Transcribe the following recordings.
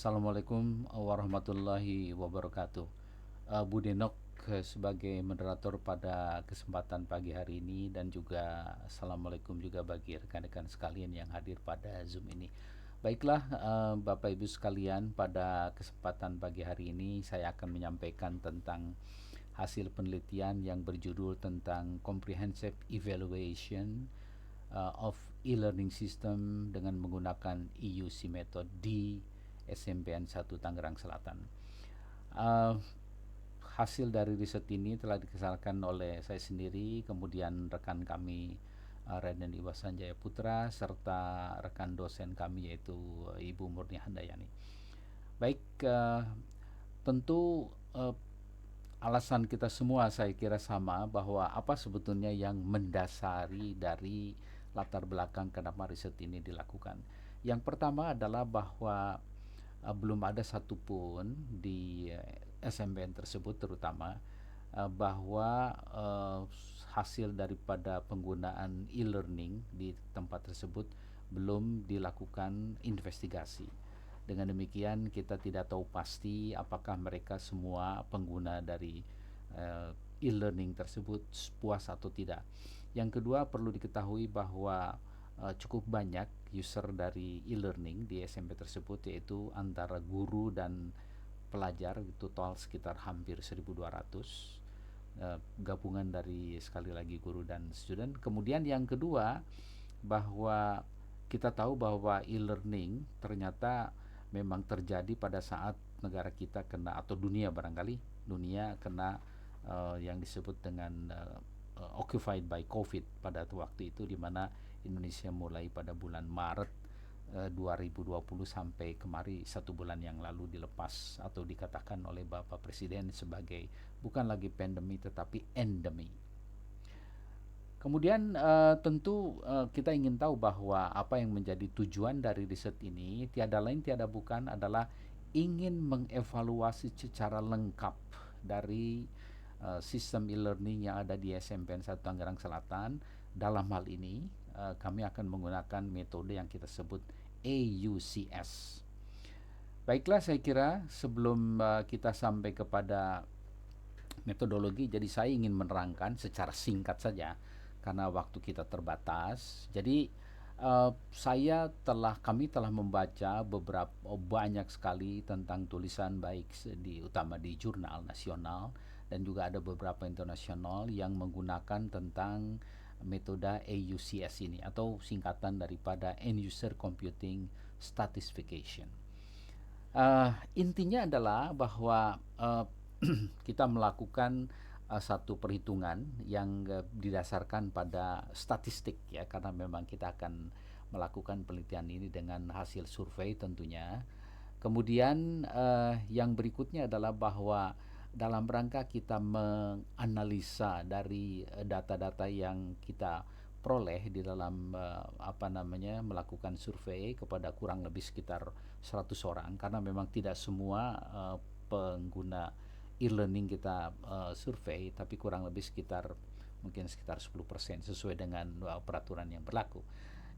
Assalamualaikum warahmatullahi wabarakatuh. Bu Denok sebagai moderator pada kesempatan pagi hari ini, dan juga Assalamualaikum juga bagi rekan-rekan sekalian yang hadir pada Zoom ini. Baiklah, Bapak Ibu sekalian, pada kesempatan pagi hari ini saya akan menyampaikan tentang hasil penelitian yang berjudul tentang Comprehensive Evaluation of e-learning system dengan menggunakan EUC method di SMPN 1 Tangerang Selatan. Uh, Hasil dari riset ini telah dikesalkan oleh saya sendiri, kemudian rekan kami Raden Iwa Sanjaya Putra, serta rekan dosen kami yaitu Ibu Murni Handayani. Baik, tentu alasan kita semua saya kira sama, bahwa apa sebetulnya yang mendasari dari latar belakang kenapa riset ini dilakukan. Yang pertama adalah bahwa belum ada satupun di SMPN tersebut terutama bahwa hasil daripada penggunaan e-learning di tempat tersebut belum dilakukan investigasi. Dengan demikian kita tidak tahu pasti apakah mereka semua pengguna dari e-learning tersebut puas atau tidak. Yang kedua, perlu diketahui bahwa cukup banyak user dari e-learning di SMP tersebut, yaitu antara guru dan pelajar, total sekitar hampir 1.200 gabungan dari, sekali lagi, guru dan student. Kemudian yang kedua, bahwa kita tahu bahwa e-learning ternyata memang terjadi pada saat negara kita kena, atau dunia barangkali, dunia kena yang disebut dengan occupied by COVID pada waktu itu, di mana Indonesia mulai pada bulan Maret 2020 sampai kemari 1 bulan yang lalu dilepas atau dikatakan oleh Bapak Presiden sebagai bukan lagi pandemi tetapi endemi. Kemudian tentu kita ingin tahu bahwa apa yang menjadi tujuan dari riset ini tiada lain tiada bukan adalah ingin mengevaluasi secara lengkap dari sistem e-learning yang ada di SMPN 1 Tangerang Selatan. Dalam hal ini kami akan menggunakan metode yang kita sebut AUCS. Baiklah, saya kira sebelum kita sampai kepada metodologi, jadi saya ingin menerangkan secara singkat saja karena waktu kita terbatas. Jadi kami telah membaca banyak sekali tentang tulisan, baik utama di jurnal nasional dan juga ada beberapa internasional yang menggunakan tentang metode AUCS ini, atau singkatan daripada End User Computing Stratification. Intinya adalah bahwa kita melakukan satu perhitungan yang didasarkan pada statistik, ya, karena memang kita akan melakukan penelitian ini dengan hasil survei tentunya. Kemudian yang berikutnya adalah bahwa dalam rangka kita menganalisa dari data-data yang kita peroleh di dalam melakukan survei kepada kurang lebih sekitar 100 orang, karena memang tidak semua pengguna e-learning kita survei, tapi kurang lebih mungkin sekitar 10% sesuai dengan peraturan yang berlaku.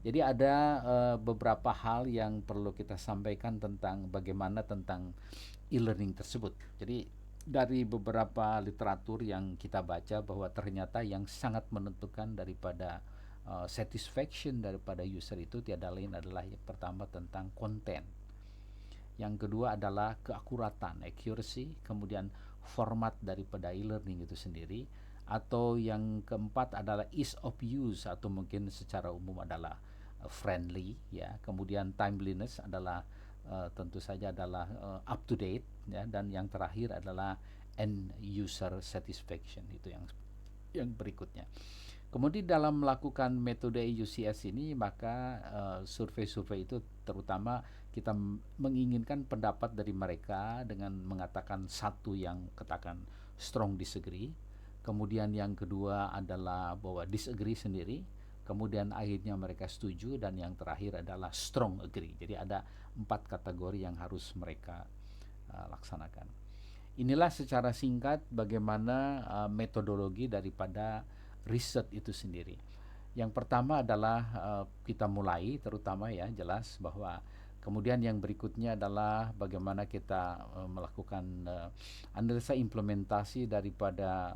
Jadi ada beberapa hal yang perlu kita sampaikan tentang bagaimana tentang e-learning tersebut. Jadi dari beberapa literatur yang kita baca, bahwa ternyata yang sangat menentukan daripada satisfaction daripada user itu tiada lain adalah, yang pertama tentang konten, yang kedua adalah keakuratan, accuracy, kemudian format daripada e-learning itu sendiri, atau yang keempat adalah ease of use, atau mungkin secara umum adalah friendly, ya. Kemudian timeliness adalah tentu saja adalah up to date, ya. Dan yang terakhir adalah end user satisfaction, itu yang berikutnya. Kemudian dalam melakukan metode UCS ini, maka survei-survei itu terutama kita menginginkan pendapat dari mereka dengan mengatakan satu yang katakan strong disagree, kemudian yang kedua adalah bahwa disagree sendiri, kemudian akhirnya mereka setuju, dan yang terakhir adalah strong agree. Jadi ada 4 kategori yang harus mereka laksanakan. Inilah secara singkat bagaimana metodologi daripada riset itu sendiri. Yang pertama adalah kita mulai, terutama, ya, jelas bahwa Kemudian yang berikutnya adalah bagaimana kita melakukan analisa implementasi daripada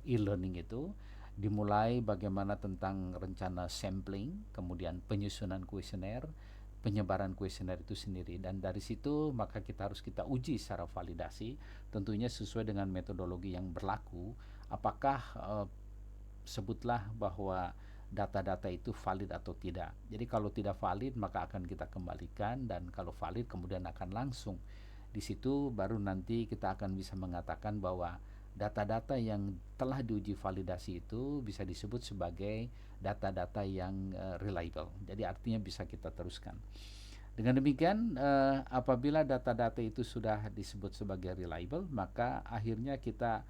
e-learning itu, dimulai bagaimana tentang rencana sampling, kemudian penyusunan kuesioner, penyebaran kuesioner itu sendiri, dan dari situ maka kita uji secara validasi, tentunya sesuai dengan metodologi yang berlaku, apakah sebutlah bahwa data-data itu valid atau tidak. Jadi kalau tidak valid maka akan kita kembalikan, dan kalau valid kemudian akan langsung di situ baru nanti kita akan bisa mengatakan bahwa data-data yang telah diuji validasi itu bisa disebut sebagai data-data yang reliable. Jadi artinya bisa kita teruskan. Dengan demikian, apabila data-data itu sudah disebut sebagai reliable, maka akhirnya kita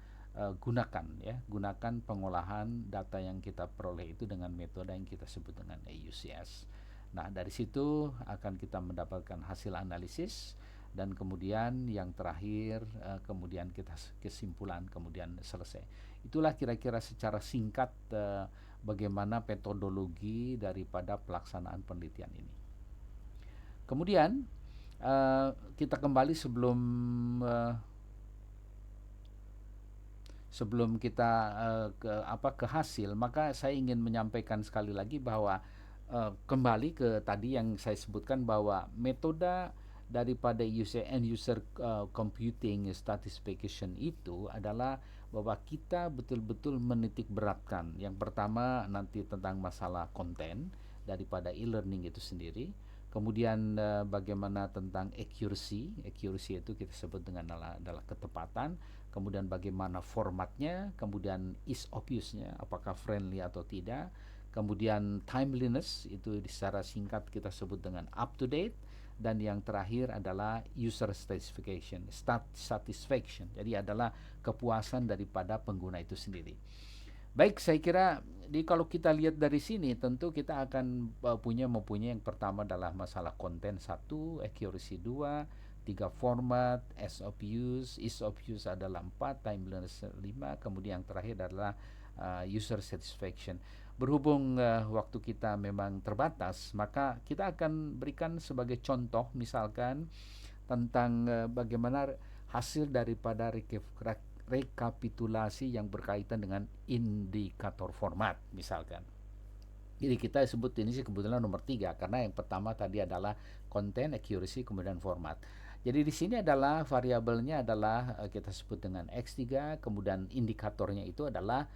gunakan pengolahan data yang kita peroleh itu dengan metode yang kita sebut dengan AUCS. Nah, dari situ akan kita mendapatkan hasil analisis, dan kemudian yang terakhir kemudian kita kesimpulan, kemudian selesai. Itulah kira-kira secara singkat bagaimana metodologi daripada pelaksanaan penelitian ini. Kemudian kita kembali sebelum kita ke hasil, maka saya ingin menyampaikan sekali lagi bahwa kembali ke tadi yang saya sebutkan, bahwa metode daripada end user computing stratification itu adalah bahwa kita betul-betul menitik beratkan. Yang pertama nanti tentang masalah konten daripada e-learning itu sendiri. Kemudian bagaimana tentang accuracy itu kita sebut dengan adalah ketepatan. Kemudian bagaimana formatnya, kemudian ease of use-nya, apakah friendly atau tidak. Kemudian timeliness itu secara singkat kita sebut dengan up to date. Dan yang terakhir adalah user satisfaction. Jadi adalah kepuasan daripada pengguna itu sendiri. Baik, saya kira kalau kita lihat dari sini tentu kita akan mempunyai yang pertama adalah masalah konten 1, accuracy 2, 3 format, ease of use adalah 4, timeliness 5, kemudian yang terakhir adalah user satisfaction. Berhubung waktu kita memang terbatas, maka kita akan berikan sebagai contoh misalkan tentang bagaimana hasil daripada rekapitulasi yang berkaitan dengan indikator format misalkan. Jadi kita sebut ini sih kebetulan nomor 3 karena yang pertama tadi adalah content, accuracy, kemudian format. Jadi di sini adalah variabelnya adalah kita sebut dengan X3, kemudian indikatornya itu adalah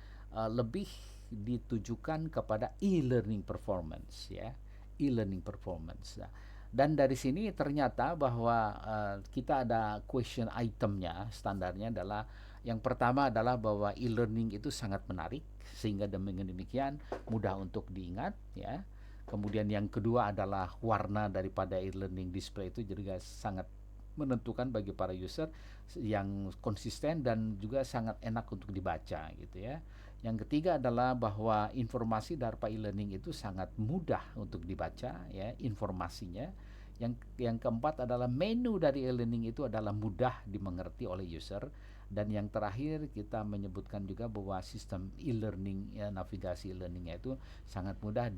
lebih ditujukan kepada e-learning performance ya. E-learning performance. Nah, dan dari sini ternyata bahwa kita ada question itemnya, standarnya adalah yang pertama adalah bahwa e-learning itu sangat menarik sehingga demikian mudah untuk diingat ya. Kemudian yang kedua adalah warna daripada e-learning display itu juga sangat menentukan bagi para user, yang konsisten dan juga sangat enak untuk dibaca gitu ya. Yang ketiga adalah bahwa informasi daripada e-learning itu sangat mudah untuk dibaca ya, informasinya. Yang keempat adalah menu dari e-learning itu adalah mudah dimengerti oleh user. Dan yang terakhir kita menyebutkan juga bahwa sistem e-learning ya, navigasi e-learningnya itu sangat mudah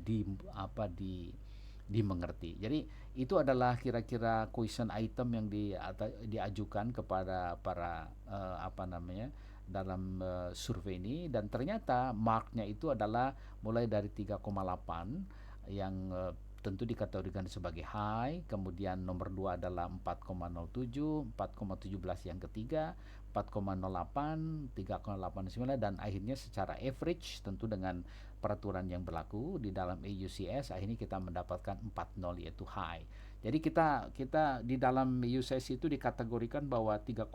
dimengerti. Jadi itu adalah kira-kira question item yang diajukan kepada para dalam survei ini, dan ternyata marknya itu adalah mulai dari 3,8 yang tentu dikategorikan sebagai high, kemudian nomor 2 adalah 4,07, 4,17 yang ketiga, 4,08, 3,89, dan akhirnya secara average tentu dengan peraturan yang berlaku di dalam AUCS akhirnya kita mendapatkan 4,0 yaitu high. Jadi kita di dalam AUCS itu dikategorikan bahwa 3,4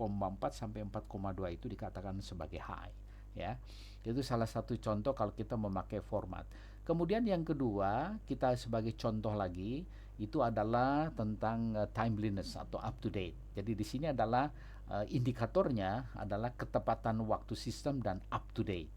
sampai 4,2 itu dikatakan sebagai high ya. Itu salah satu contoh kalau kita memakai format. Kemudian yang kedua, kita sebagai contoh lagi itu adalah tentang timeliness atau up to date. Jadi di sini adalah indikatornya adalah ketepatan waktu sistem dan up to date.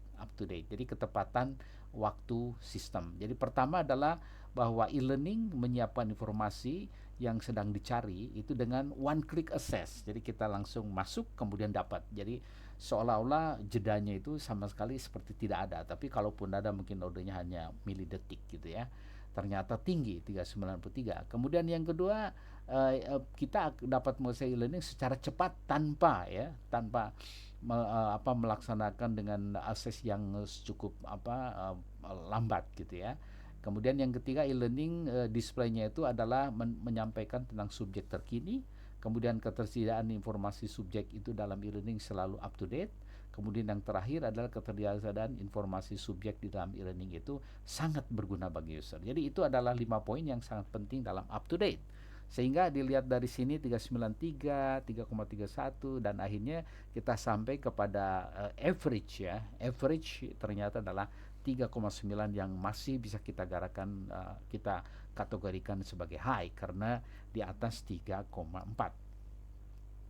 Jadi ketepatan waktu sistem. Jadi pertama adalah bahwa e-learning menyiapkan informasi yang sedang dicari itu dengan one click access. Jadi kita langsung masuk kemudian dapat. Jadi seolah-olah jedanya itu sama sekali seperti tidak ada. Tapi kalaupun ada mungkin ordenya hanya milidetik gitu ya. ternyata tinggi 393. Kemudian yang kedua, kita dapat menguasai e-learning secara cepat tanpa melaksanakan dengan akses yang cukup lambat gitu ya. Kemudian yang ketiga, e-learning displaynya itu adalah menyampaikan tentang subjek terkini. Kemudian ketersediaan informasi subjek itu dalam e-learning selalu up to date. Kemudian yang terakhir adalah ketersediaan informasi subjek di dalam e-learning itu sangat berguna bagi user. Jadi itu adalah 5 poin yang sangat penting dalam up to date. Sehingga dilihat dari sini 393, 3,31 dan akhirnya kita sampai kepada average ya. Average ternyata adalah 3,9 yang masih bisa kita kita kategorikan sebagai high karena di atas 3,4.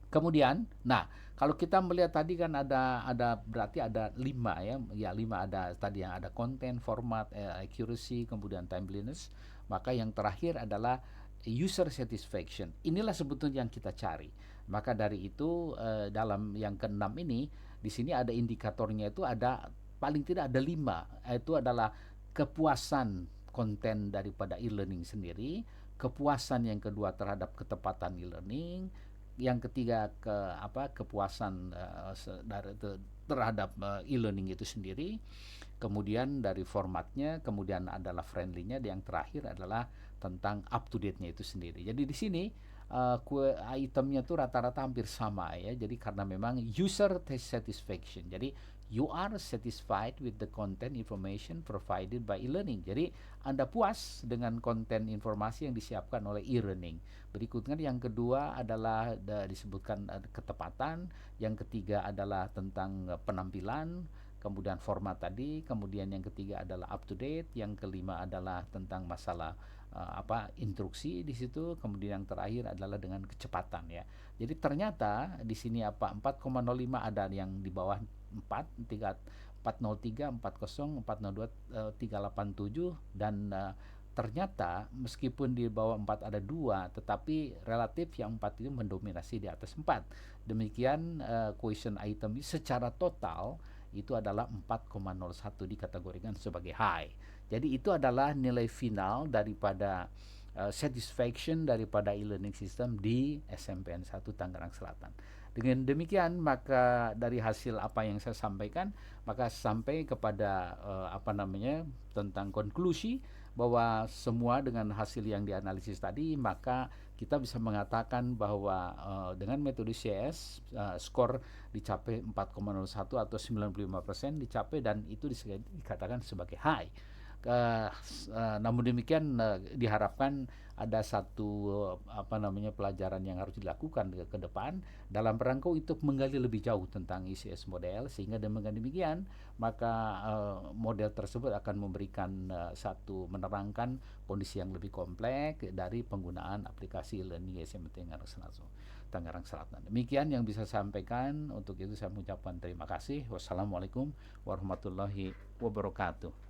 Kemudian, nah kalau kita melihat tadi kan ada berarti ada 5 ya 5 ada tadi yang ada konten, format, accuracy, kemudian timeliness. Maka yang terakhir adalah user satisfaction. Inilah sebetulnya yang kita cari. Maka dari itu dalam yang keenam ini di sini ada indikatornya itu ada paling tidak ada 5. Itu adalah kepuasan konten daripada e-learning sendiri, kepuasan yang kedua terhadap ketepatan e-learning, yang ketiga kepuasan terhadap e-learning itu sendiri, kemudian dari formatnya, kemudian adalah friendly-nya, dan yang terakhir adalah tentang up to date-nya itu sendiri. Jadi di sini itemnya tuh rata-rata hampir sama ya. Jadi karena memang user satisfaction. Jadi you are satisfied with the content information provided by e-learning. Jadi Anda puas dengan konten informasi yang disiapkan oleh e-learning. Berikutnya yang kedua adalah disebutkan ketepatan, yang ketiga adalah tentang penampilan, kemudian format tadi, kemudian yang ketiga adalah up to date, yang kelima adalah tentang masalah instruksi di situ, kemudian yang terakhir adalah dengan kecepatan ya. Jadi ternyata di sini 4,05 ada yang di bawah 403, 40, 402, 387 dan ternyata meskipun di bawah 4 ada 2, tetapi relatif yang 4 itu mendominasi di atas 4. Demikian question item secara total itu adalah 4,01 dikategorikan sebagai high. Jadi itu adalah nilai final daripada satisfaction daripada e-learning system di SMPN 1 Tangerang Selatan. Dengan demikian maka dari hasil apa yang saya sampaikan, maka sampai kepada tentang konklusi bahwa semua dengan hasil yang dianalisis tadi, maka kita bisa mengatakan bahwa dengan metode CS skor dicapai 4,01 atau 95% dicapai, dan itu dikatakan sebagai high. Namun demikian diharapkan ada satu pelajaran yang harus dilakukan ke depan dalam rangka untuk menggali lebih jauh tentang ICS model, sehingga dengan demikian maka model tersebut akan memberikan menerangkan kondisi yang lebih kompleks dari penggunaan aplikasi learning SMT Tangerang Selatan. Demikian yang bisa saya sampaikan. Untuk itu saya mengucapkan terima kasih. Wassalamualaikum warahmatullahi wabarakatuh.